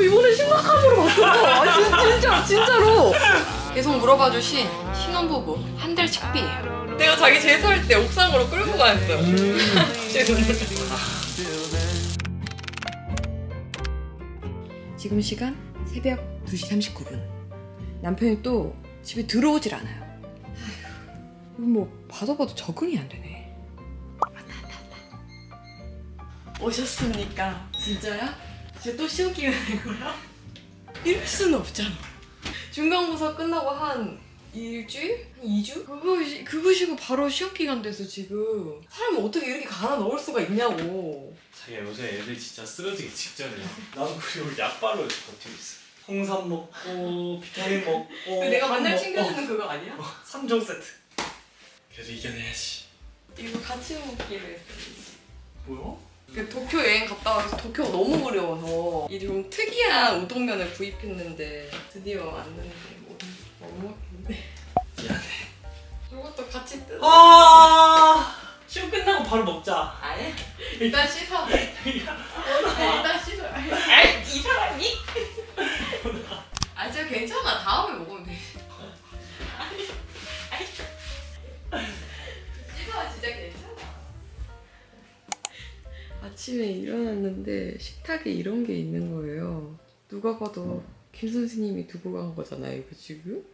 이번에 심각함으로 바뀌었어. 진짜로. 계속 물어봐 주신 신혼부부 한 달 식비예요. 내가 자기 제사할 때 옥상으로 끌고 가였어요. 지금 시간 새벽 2시 39분. 남편이 또 집에 들어오질 않아요. 아휴, 이거 뭐 봐도 적응이 안 되네. 오셨습니까? 진짜야? 진짜 또 시험 기간 된 거야? 이럴 수는 없잖아. 중간고사 끝나고 한 일주일? 한 2주? 그거 쉬고 바로 시험 기간 돼서 지금 사람을 어떻게 이렇게 갈아 넣을 수가 있냐고. 자기야 요새 애들 진짜 쓰러지기 직전이야. 나도 그리고 약발로 버티고 있어. 홍삼 먹고 비타민 먹고 내가 맨날 챙겨주는 그거 아니야? 3종 세트. 그래도 이겨내야지. 이거 같이 먹기로 했어. 뭐야? 도쿄 여행 갔다 와서 도쿄가 너무 그리워서 이 좀 특이한 우동면을 구입했는데 드디어 왔는데 못 먹겠네. 미안해. 이것도 같이 뜯어. 시험 끝나고 바로 먹자. 아니 일단 씻어. 일단 씻어. 아이 이 사람이? 아 진짜 괜찮아. 다음에 먹으면 돼. 씻어 진짜 괜찮아. 아침에 일어났는데 식탁에 이런 게 있는 거예요. 누가 봐도 김 선생님이 두고 간 거잖아요, 이거 지금?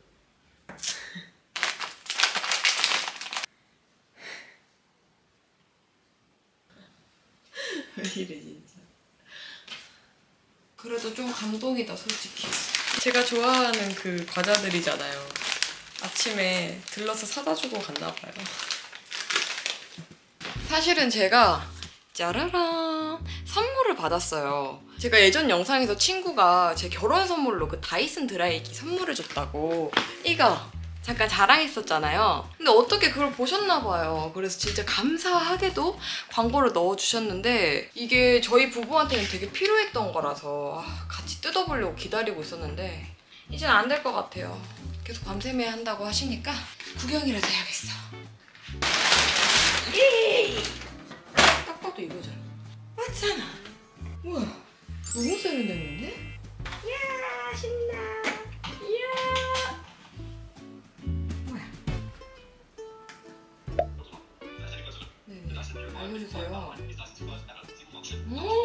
왜 이래 진짜. 그래도 좀 감동이다 솔직히. 제가 좋아하는 그 과자들이잖아요. 아침에 들러서 사다 주고 갔나 봐요. 사실은 제가 짜라란 선물을 받았어요. 제가 예전 영상에서 친구가 제 결혼 선물로 그 다이슨 드라이기 선물해줬다고 이거 잠깐 자랑했었잖아요. 근데 어떻게 그걸 보셨나 봐요. 그래서 진짜 감사하게도 광고를 넣어주셨는데 이게 저희 부부한테는 되게 필요했던 거라서 같이 뜯어보려고 기다리고 있었는데 이젠 안 될 것 같아요. 계속 밤새매야 한다고 하시니까 구경이라도 해야겠어. 예! 딱 봐도 이거잖아. 맞잖아. 우와, 너무 세련됐는데? 이야, 신나. 이야. 뭐야? 네네, 알려주세요.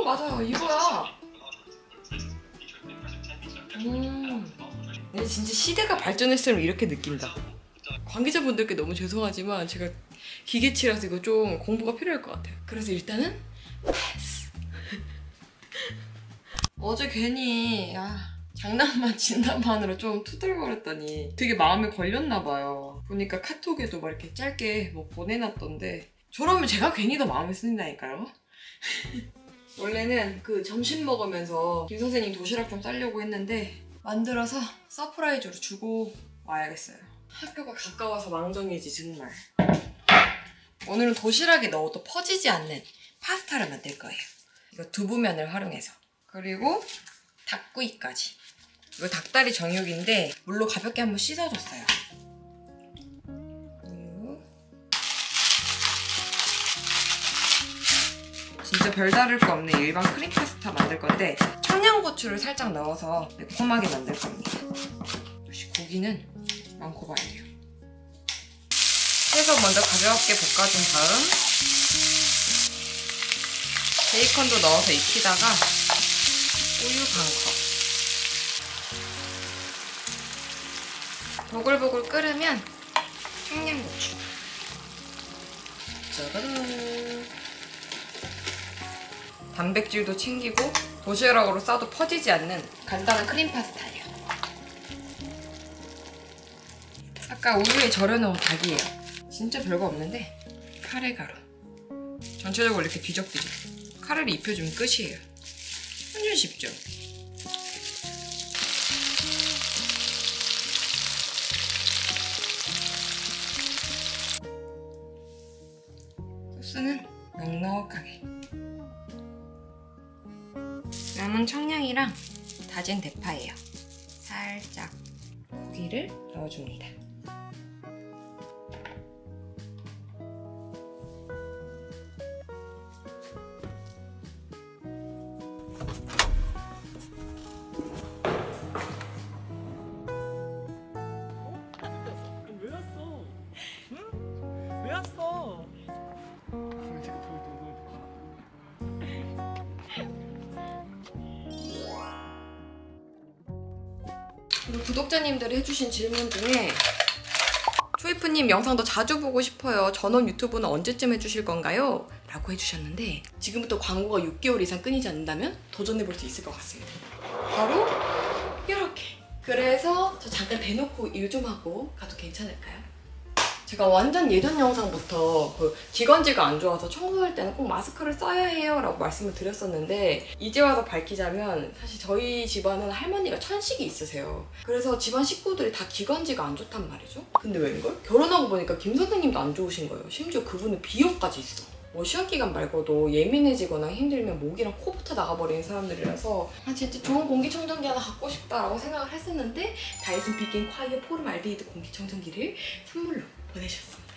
맞아요, 이거야. 근데 진짜 시대가 발전했으면 이렇게 느낀다. 관계자분들께 너무 죄송하지만 제가 기계치라서 이거 좀 공부가 필요할 것 같아요. 그래서 일단은 패스. 어제 괜히 장난만 진단만으로 좀 투덜거렸더니 되게 마음에 걸렸나 봐요. 보니까 카톡에도 막 이렇게 짧게 뭐 보내놨던데 저러면 제가 괜히 더 마음에 쓰인다니까요. 원래는 그 점심 먹으면서 김 선생님 도시락 좀 싸려고 했는데 만들어서 서프라이즈로 주고 와야겠어요. 학교가 가까워서 망정이지 정말. 오늘은 도시락에 넣어도 퍼지지 않는 파스타를 만들 거예요. 이거 두부면을 활용해서. 그리고 닭구이까지. 이거 닭다리 정육인데 물로 가볍게 한번 씻어줬어요. 그리고 진짜 별다를 거 없는 일반 크림 파스타 만들 건데 청양고추를 살짝 넣어서 매콤하게 만들 겁니다. 역시 고기는 많고 봐야 돼요. 해서 먼저 가볍게 볶아준 다음 베이컨도 넣어서 익히다가 우유 반 컵. 보글보글 끓으면 청양고추. 짜라란. 단백질도 챙기고 도시락으로 싸도 퍼지지 않는 간단한 크림 파스타예요. 아까 우유에 절여놓은 닭이에요. 진짜 별거 없는데 카레가루. 전체적으로 이렇게 뒤적뒤적 카레를 입혀주면 끝이에요. 완전 쉽죠? 소스는 넉넉하게. 남은 청양이랑 다진 대파예요. 살짝 고기를 넣어줍니다. 왜 왔어? 응? 왜 왔어? 그리고 구독자님들이 해주신 질문 중에 초이프님 영상 더 자주 보고 싶어요. 전원 유튜브는 언제쯤 해주실 건가요? 라고 해주셨는데 지금부터 광고가 6개월 이상 끊이지 않는다면 도전해볼 수 있을 것 같습니다. 바로 이렇게. 그래서 저 잠깐 대놓고 일 좀 하고 가도 괜찮을까요? 제가 완전 예전 영상부터 그 기관지가 안 좋아서 청소할 때는 꼭 마스크를 써야 해요 라고 말씀을 드렸었는데 이제 와서 밝히자면 사실 저희 집안은 할머니가 천식이 있으세요. 그래서 집안 식구들이 다 기관지가 안 좋단 말이죠. 근데 웬걸? 결혼하고 보니까 김 선생님도 안 좋으신 거예요. 심지어 그분은 비염까지 있어. 뭐 시험기간 말고도 예민해지거나 힘들면 목이랑 코부터 나가버리는 사람들이라서 진짜 좋은 공기청정기 하나 갖고 싶다라고 생각을 했었는데 다이슨 비긴 콰이어 포름알데히드 공기청정기를 선물로 보내주셨습니다.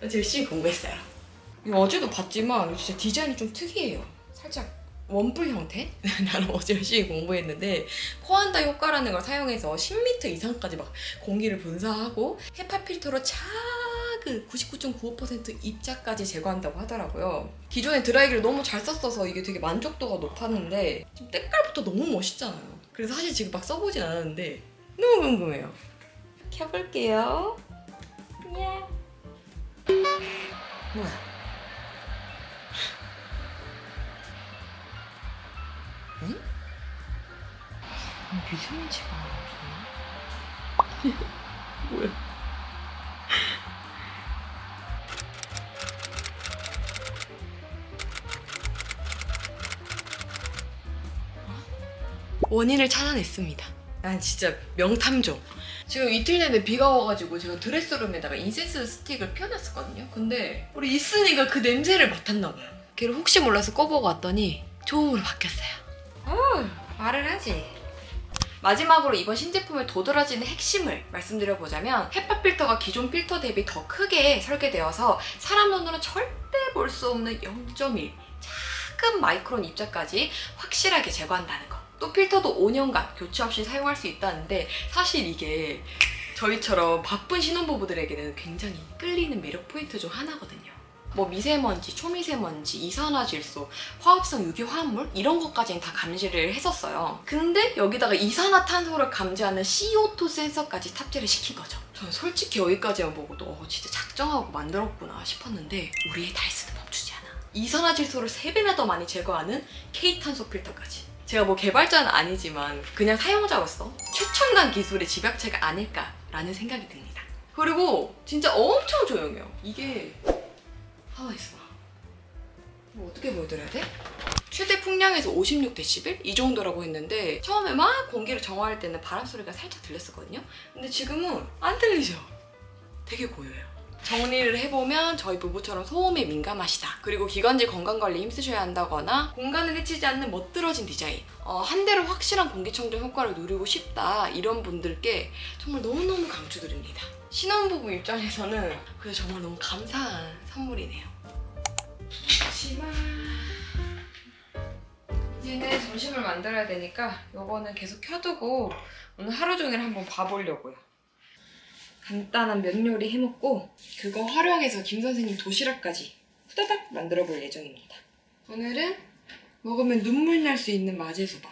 저 열심히 공부했어요. 이거 어제도 봤지만 진짜 디자인이 좀 특이해요. 살짝 원뿔 형태? 나는 어제 열심히 공부했는데 코안다 효과라는 걸 사용해서 10m 이상까지 막 공기를 분사하고 헤파 필터로 작은 99.95% 입자까지 제거한다고 하더라고요. 기존에 드라이기를 너무 잘 썼어서 이게 되게 만족도가 높았는데 지금 때깔부터 너무 멋있잖아요. 그래서 사실 지금 막 써보진 않았는데 너무 궁금해요. 켜볼게요. 야. 뭐야? 응? 미세먼지가 없었나? 뭐야? 원인을 찾아냈습니다. 난 진짜 명탐정. 지금 이틀 내내 비가 와가지고 제가 드레스룸에다가 인센스 스틱을 피워놨었거든요. 근데 우리 이순이가 그 냄새를 맡았나봐요. 걔를 혹시 몰라서 꺼보고 왔더니 좋음으로 바뀌었어요. 말을 하지. 마지막으로 이번 신제품의 도드라지는 핵심을 말씀드려보자면 헤파 필터가 기존 필터 대비 더 크게 설계되어서 사람 눈으로는 절대 볼 수 없는 0.1 작은 마이크론 입자까지 확실하게 제거한다는 거. 또 필터도 5년간 교체 없이 사용할 수 있다는데 사실 이게 저희처럼 바쁜 신혼부부들에게는 굉장히 끌리는 매력 포인트 중 하나거든요. 뭐 미세먼지, 초미세먼지, 이산화질소, 화합성 유기화합물 이런 것까지는 다 감지를 했었어요. 근데 여기다가 이산화탄소를 감지하는 CO2 센서까지 탑재를 시킨 거죠. 저는 솔직히 여기까지만 보고도 진짜 작정하고 만들었구나 싶었는데 우리의 다이슨은 멈추지 않아. 이산화질소를 3배나 더 많이 제거하는 K탄소 필터까지. 제가 뭐 개발자는 아니지만 그냥 사용자로서 최첨단 기술의 집약체가 아닐까라는 생각이 듭니다. 그리고 진짜 엄청 조용해요. 이게 가만히 있어봐. 뭐 어떻게 보여드려야 돼? 최대 풍량에서 56dB? 이 정도라고 했는데 처음에 막 공기를 정화할 때는 바람 소리가 살짝 들렸었거든요. 근데 지금은 안 들리죠? 되게 고요해요. 정리를 해보면 저희 부부처럼 소음에 민감하시다. 그리고 기관지 건강관리에 힘쓰셔야 한다거나 공간을 해치지 않는 멋들어진 디자인. 한 대로 확실한 공기청정 효과를 누리고 싶다. 이런 분들께 정말 너무너무 강추드립니다. 신혼부부 입장에서는 그래서 정말 너무 감사한 선물이네요. 이제는 점심을 만들어야 되니까 요거는 계속 켜두고 오늘 하루 종일 한번 봐보려고요. 간단한 면 요리 해먹고 그거 활용해서 김 선생님 도시락까지 후다닥 만들어 볼 예정입니다. 오늘은 먹으면 눈물 날 수 있는 마제소바.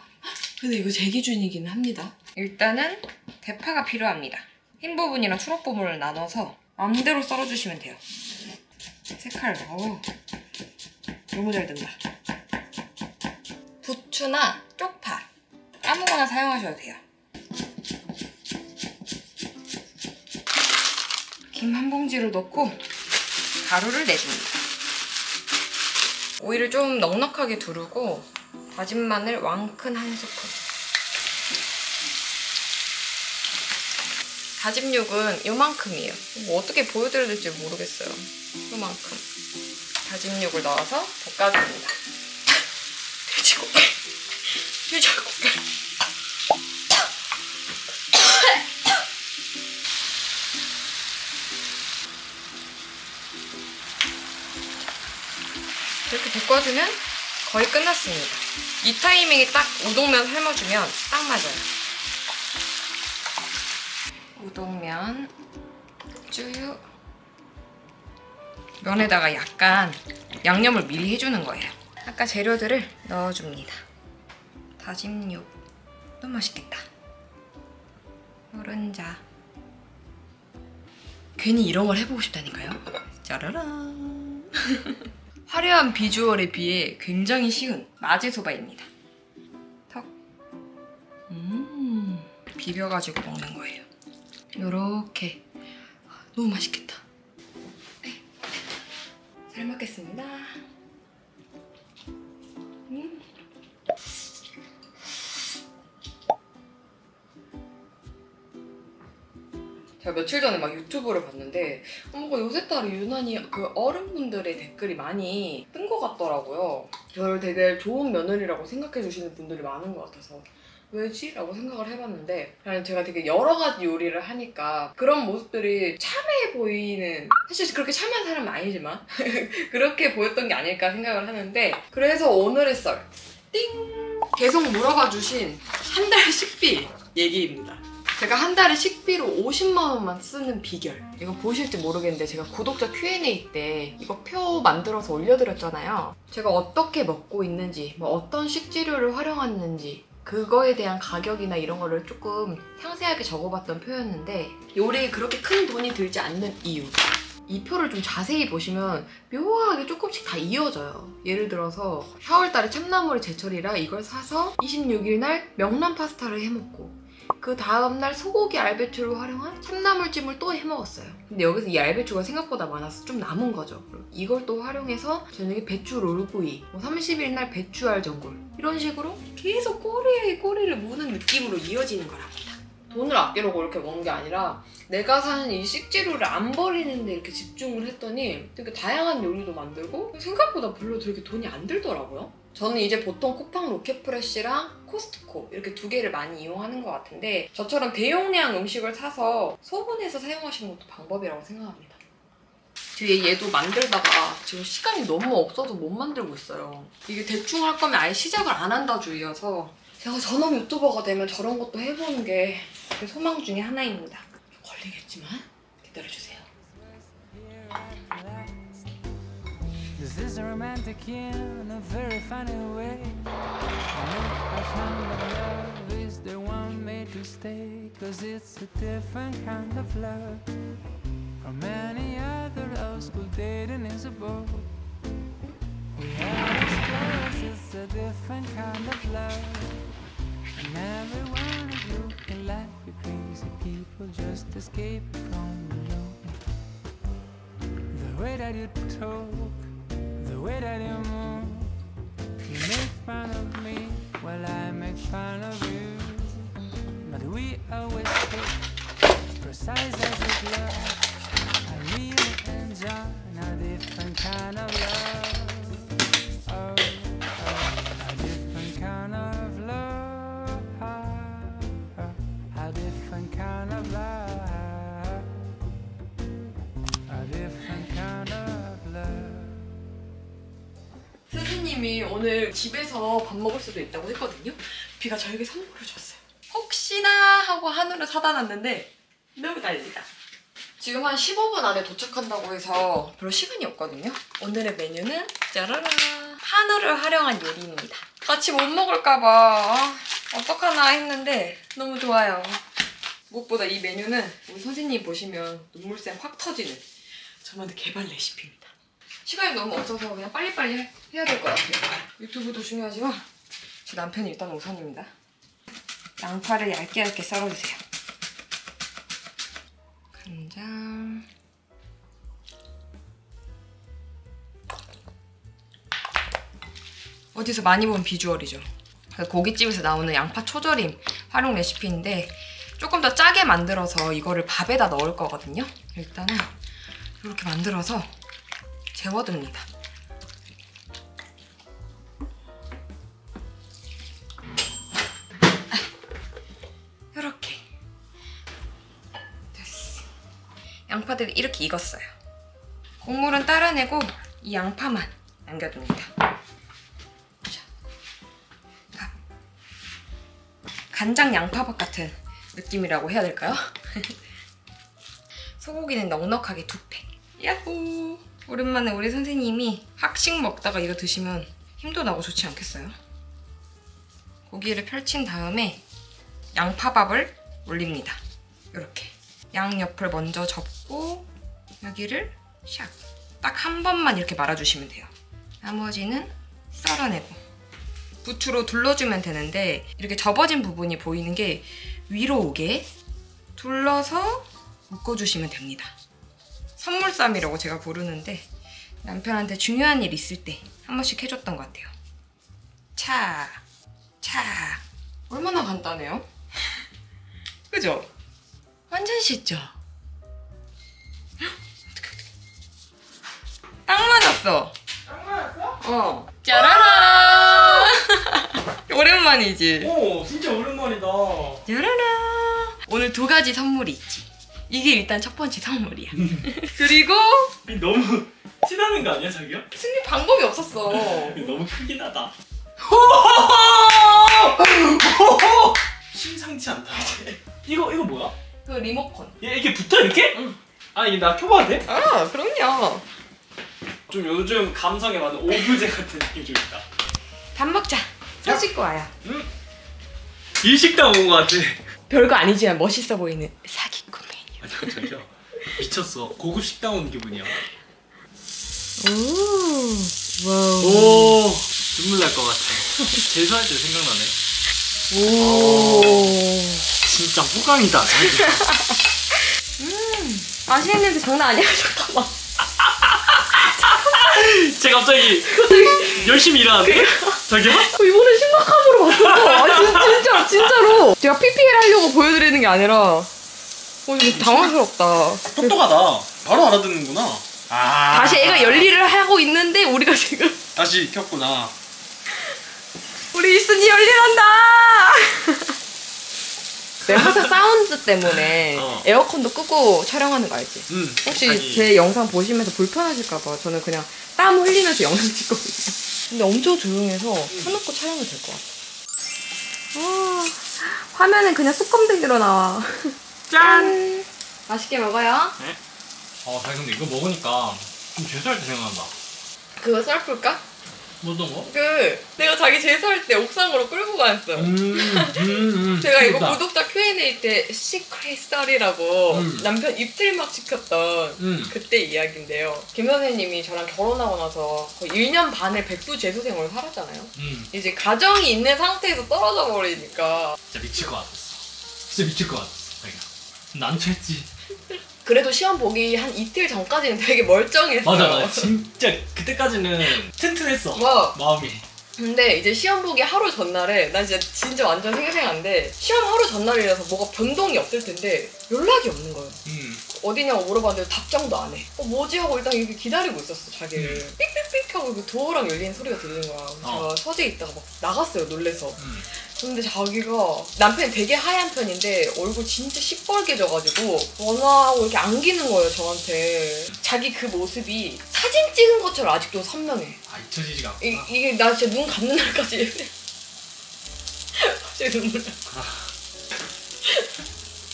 근데 이거 제 기준이긴 합니다. 일단은 대파가 필요합니다. 흰 부분이랑 초록 부분을 나눠서 마음대로 썰어주시면 돼요. 색깔 너무 잘 된다. 부추나 쪽파 아무거나 사용하셔도 돼요. 김 한 봉지를 넣고 가루를 내줍니다. 오이를 좀 넉넉하게 두르고 다진 마늘 왕큰 한 스푼. 다진 육은 요만큼이에요. 뭐 어떻게 보여드려야 될지 모르겠어요. 요만큼. 다진 육을 넣어서 볶아줍니다. 돼지고기. 이렇게 볶아주면 거의 끝났습니다. 이 타이밍에 딱 우동면 삶아주면 딱 맞아요. 우동면, 쭈유. 면에다가 약간 양념을 미리 해주는 거예요. 아까 재료들을 넣어줍니다. 다진 육. 너무 맛있겠다. 노른자. 괜히 이런 걸 해보고 싶다니까요. 짜라란. 화려한 비주얼에 비해 굉장히 쉬운 마제소바입니다. 턱. 비벼가지고 먹는 거예요. 요렇게. 너무 맛있겠다. 네. 잘 먹겠습니다. 제가 며칠 전에 막 유튜브를 봤는데 뭔가 요새 따라 유난히 그 어른분들의 댓글이 많이 뜬 것 같더라고요. 저를 되게 좋은 며느리라고 생각해 주시는 분들이 많은 것 같아서 왜지? 라고 생각을 해봤는데 그냥 제가 되게 여러 가지 요리를 하니까 그런 모습들이 참해 보이는, 사실 그렇게 참한 사람은 아니지만 그렇게 보였던 게 아닐까 생각을 하는데, 그래서 오늘의 썰 띵! 계속 물어봐 주신 한 달 식비 얘기입니다. 제가 한 달에 식비로 50만 원만 쓰는 비결. 이거 보실지 모르겠는데 제가 구독자 Q&A 때 이거 표 만들어서 올려드렸잖아요. 제가 어떻게 먹고 있는지, 뭐 어떤 식재료를 활용했는지 그거에 대한 가격이나 이런 거를 조금 상세하게 적어봤던 표였는데, 요리에 그렇게 큰 돈이 들지 않는 이유. 이 표를 좀 자세히 보시면 묘하게 조금씩 다 이어져요. 예를 들어서 4월달에 참나물이 제철이라 이걸 사서 26일 날 명란 파스타를 해먹고, 그 다음날 소고기 알배추를 활용한 참나물찜을 또 해먹었어요. 근데 여기서 이 알배추가 생각보다 많아서 좀 남은 거죠. 이걸 또 활용해서 저녁에 배추 롤구이, 30일 날 배추알 전골, 이런 식으로 계속 꼬리에 꼬리를 무는 느낌으로 이어지는 거랍니다. 돈을 아끼려고 이렇게 먹는 게 아니라 내가 사는 이 식재료를 안 버리는 데 이렇게 집중을 했더니 되게 다양한 요리도 만들고 생각보다 별로 되게 돈이 안 들더라고요. 저는 이제 보통 쿠팡 로켓프레쉬랑 코스트코 이렇게 두 개를 많이 이용하는 것 같은데, 저처럼 대용량 음식을 사서 소분해서 사용하시는 것도 방법이라고 생각합니다. 뒤에 얘도 만들다가 지금 시간이 너무 없어서 못 만들고 있어요. 이게 대충 할 거면 아예 시작을 안 한다 주의여서 제가 전업 유튜버가 되면 저런 것도 해보는 게 제 소망 중에 하나입니다. 걸리겠지만 기다려주세요. This is romantic in a very funny way. Our kind of love is the one made to stay, 'cause it's a different kind of love from any other old school dating is a bore. We have explorers, it's a different kind of love, and everyone is looking like a crazy people just escape from the law. The way that you talk, the way that you move, you make fun of me while I make fun of you, but we always pick precise as a glove. I really enjoy a different kind of love. Oh, a different kind of love. A different kind of love. A different kind of love. 스승님이 오늘 집에서 밥 먹을 수도 있다고 했거든요. 비가 저에게 선물을 줬어요. 혹시나 하고 한우를 사다 놨는데 너무 난리다. 지금 한 15분 안에 도착한다고 해서 별로 시간이 없거든요. 오늘의 메뉴는 짜라란! 한우를 활용한 요리입니다. 같이 못 먹을까봐 어떡하나 했는데 너무 좋아요. 무엇보다 이 메뉴는 우리 선생님 보시면 눈물샘 확 터지는 저만의 개발 레시피입니다. 시간이 너무 없어서 그냥 빨리빨리 해야 될 것 같아요. 유튜브도 중요하지만 제 남편이 일단 우선입니다. 양파를 얇게 썰어주세요. 간장, 어디서 많이 본 비주얼이죠. 고깃집에서 나오는 양파 초절임 활용 레시피인데 조금 더 짜게 만들어서 이거를 밥에다 넣을 거거든요. 일단은 이렇게 만들어서 재워둡니다. 이렇게 됐어. 양파들이 이렇게 익었어요. 국물은 따라내고 이 양파만 남겨둡니다. 간장 양파밥 같은 느낌이라고 해야 될까요? 소고기는 넉넉하게 2팩. 야호! 오랜만에 우리 선생님이 학식 먹다가 이거 드시면 힘도 나고 좋지 않겠어요? 고기를 펼친 다음에 양파밥을 올립니다. 이렇게 양옆을 먼저 접고 여기를 샥! 딱 한 번만 이렇게 말아주시면 돼요. 나머지는 썰어내고 부추로 둘러주면 되는데 이렇게 접어진 부분이 보이는 게 위로 오게 둘러서 묶어주시면 됩니다. 선물쌈이라고 제가 부르는데 남편한테 중요한 일 있을 때 한 번씩 해줬던 것 같아요. 차! 얼마나 간단해요? 그죠? 완전 쉽죠? 어떡해. 딱 맞았어. 딱 맞았어? 어. 짜라라. 오랜만이지? 오 진짜 오랜만이다. 짜라라. 오늘 2가지 선물이 있지. 이게 일단 첫 번째 선물이야. 그리고 너무 티나는 거 아니야 자기야? 승리 방법이 없었어. 너무 크긴 하다. 심상치 않다. 이거 뭐야? 그 리모컨. 이게 붙어 이렇게? 응. 아 이게 나 켜봐도 돼? 아 그럼요. 좀 요즘 감성에 맞는 오브제 같은 느낌 좀 있다. 밥 먹자. 손 씻고 와요. 응? 일식당 온 거 같아. 별거 아니지만 멋있어 보이는 사기꾼 메뉴. 아 잠시만요. 미쳤어. 고급 식당 온 기분이야. 오. 오 눈물 날 것 같아. 제수할 때 생각나네. 오. 진짜 호강이다. 맛있는 냄새 장난 아니야. 잠깐만. 제가 갑자기 열심히 일하는데? 자기야? 이번엔 심각함으로 바뀌었어. 아 진짜로. 제가 PPL 하려고 보여드리는 게 아니라 좀 당황스럽다. 똑똑하다. 바로 알아듣는구나. 아 다시 애가 열일을 하고 있는데 우리가 지금 다시 켰구나. 우리 이순이 열일한다. 내가 항상 사운드 때문에 에어컨도 끄고 촬영하는 거 알지? 혹시 제 영상 보시면서 불편하실까봐 저는 그냥 땀 흘리면서 영상 찍거든요. 근데 엄청 조용해서 켜놓고 촬영이 될 것 같아. 화면은 그냥 쑥검댕이로 나와. 짠! 맛있게 먹어요. 네? 자기 근데 이거 먹으니까 좀 죄수할 때 생각난다. 그거 썰풀까? 어떤 거? 내가 자기 제수할 때 옥상으로 끌고 갔어. 제가 이거 그렇다. 구독자 Q&A 때 시크릿 썰이라고 남편 입틀막 시켰던 그때 이야기인데요. 김 선생님이 저랑 결혼하고 나서 거의 1년 반을 백수 재수 생활을 살았잖아요. 이제 가정이 있는 상태에서 떨어져 버리니까 진짜 미칠 것 같았어. 진짜 미칠 것 같았어. 자기가. 난처했지. 그래도 시험 보기 한 이틀 전까지는 되게 멀쩡했어요. 맞아. 진짜 그때까지는 튼튼했어. 마음이. 근데 이제 시험 보기 하루 전날에 난 진짜 완전 생생한데 시험 하루 전날이라서 뭐가 변동이 없을 텐데 연락이 없는 거예요. 어디냐고 물어봤는데 답장도 안 해. 뭐지 하고 일단 이렇게 기다리고 있었어 자기를. 삑삑삑 하고 그 도어랑 열리는 소리가 들리는 거야. 제가 서재에 있다가 막 나갔어요 놀래서. 근데 자기가 남편이 되게 하얀 편인데 얼굴 진짜 시뻘개져가지고 전화하고 이렇게 안기는 거예요 저한테. 자기 그 모습이 사진 찍은 것처럼 아직도 선명해. 아 잊혀지지가 않구나. 이게 나 진짜 눈 감는 날까지 갑자기 눈물 나.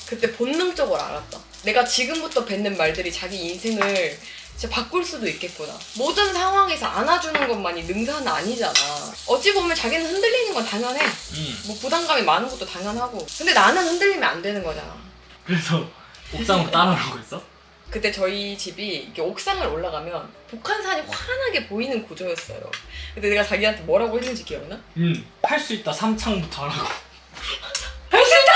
그때 본능적으로 알았다. 내가 지금부터 뱉는 말들이 자기 인생을 진짜 바꿀 수도 있겠구나. 모든 상황에서 안아주는 것만이 능사는 아니잖아. 어찌 보면 자기는 흔들리는 건 당연해. 뭐 부담감이 많은 것도 당연하고. 근데 나는 흔들리면 안 되는 거잖아. 그래서 옥상으로 따라오라고 했어? 그때 저희 집이 이게 옥상을 올라가면 북한산이 환하게 보이는 구조였어요. 근데 내가 자기한테 뭐라고 했는지 기억나? 할 수 있다 3창부터 하라고. 할 수 있다!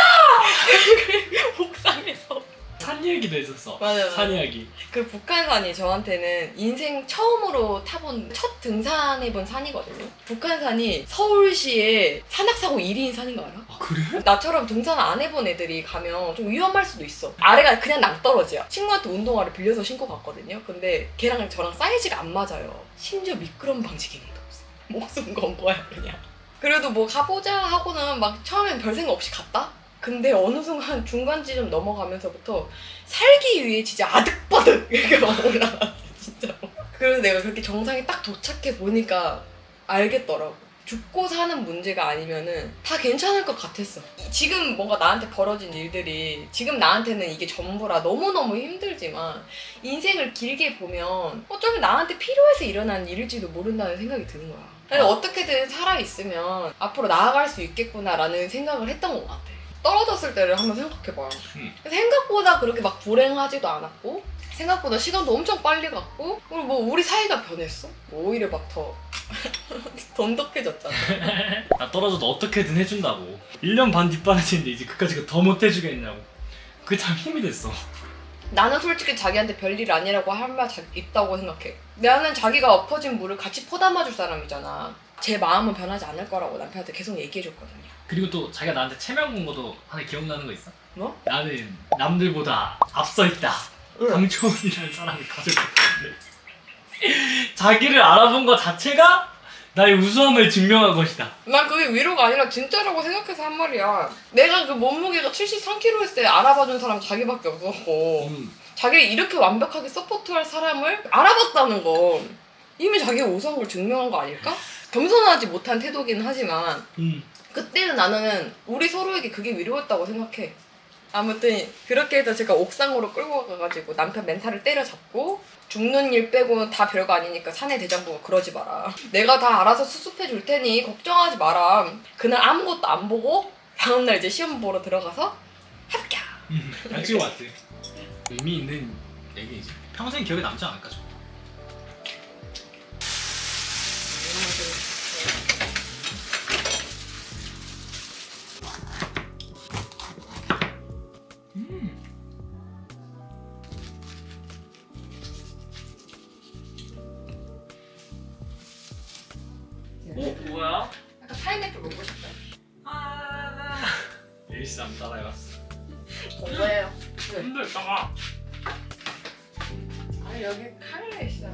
옥상에서 산 얘기도 했었어. 맞아. 산 이야기. 그 북한산이 저한테는 인생 처음으로 타본 첫 등산해본 산이거든요. 북한산이 서울시에 산악사고 1위인 산인 거 알아? 아 그래? 나처럼 등산 안 해본 애들이 가면 좀 위험할 수도 있어. 아래가 그냥 낭떠러지야. 친구한테 운동화를 빌려서 신고 갔거든요. 근데 걔랑 저랑 사이즈가 안 맞아요. 심지어 미끄럼 방지 기능도 없어. 목숨 건 거야 그냥. 그래도 뭐 가보자 하고는 막 처음엔 별 생각 없이 갔다? 근데 어느 순간 중간 지점 넘어가면서부터 살기 위해 진짜 아득바득 이렇게 막 올라갔어 진짜로. 그래서 내가 그렇게 정상에 딱 도착해 보니까 알겠더라고. 죽고 사는 문제가 아니면은 다 괜찮을 것 같았어. 지금 뭔가 나한테 벌어진 일들이 지금 나한테는 이게 전부라 너무너무 힘들지만 인생을 길게 보면 어쩌면 나한테 필요해서 일어난 일일지도 모른다는 생각이 드는 거야. 그래서 어떻게든 살아있으면 앞으로 나아갈 수 있겠구나라는 생각을 했던 것 같아. 떨어졌을 때를 한번 생각해봐요. 생각보다 그렇게 막 불행하지도 않았고 생각보다 시간도 엄청 빨리 갔고 그리고 뭐 우리 사이가 변했어? 뭐 오히려 막 더 돈독해졌잖아. 나 떨어져도 어떻게든 해준다고. 1년 반 뒷바라지인데 이제 그까짓 거 더 못해주겠냐고. 그게 참 힘이 됐어. 나는 솔직히 자기한테 별일 아니라고 할 말 있다고 생각해. 나는 자기가 엎어진 물을 같이 퍼담아줄 사람이잖아. 제 마음은 변하지 않을 거라고 남편한테 계속 얘기해줬거든요. 그리고 또 자기가 나한테 체면 건 것도 하나 기억나는 거 있어? 뭐? 나는 남들보다 앞서 있다. 강초원이라는 사람을 가져갔는데 자기를 알아본 것 자체가 나의 우수함을 증명한 것이다. 난 그게 위로가 아니라 진짜라고 생각해서 한 말이야. 내가 그 몸무게가 73kg 했을 때 알아봐준 사람 자기밖에 없었고 자기를 이렇게 완벽하게 서포트할 사람을 알아봤다는 거 이미 자기가 우수한 걸 증명한 거 아닐까? 겸손하지 못한 태도긴 하지만 그때는 나는 우리 서로에게 그게 위로였다고 생각해. 아무튼 그렇게 해서 제가 옥상으로 끌고 가가지고 남편 멘탈을 때려잡고 죽는 일 빼고는 다 별거 아니니까 사내 대장부가 그러지 마라. 내가 다 알아서 수습해 줄 테니 걱정하지 마라. 그날 아무것도 안 보고 다음날 이제 시험 보러 들어가서 합격! 잘 찍어왔지. 의미 있는 얘기이지. 평생 기억에 남지 않을까 좀. 뭐야? 약간 파인애플 먹고 싶다. 일쌈 따라해봤어. 뭐예요? 힘들다가 아니 여기 카메라 있어.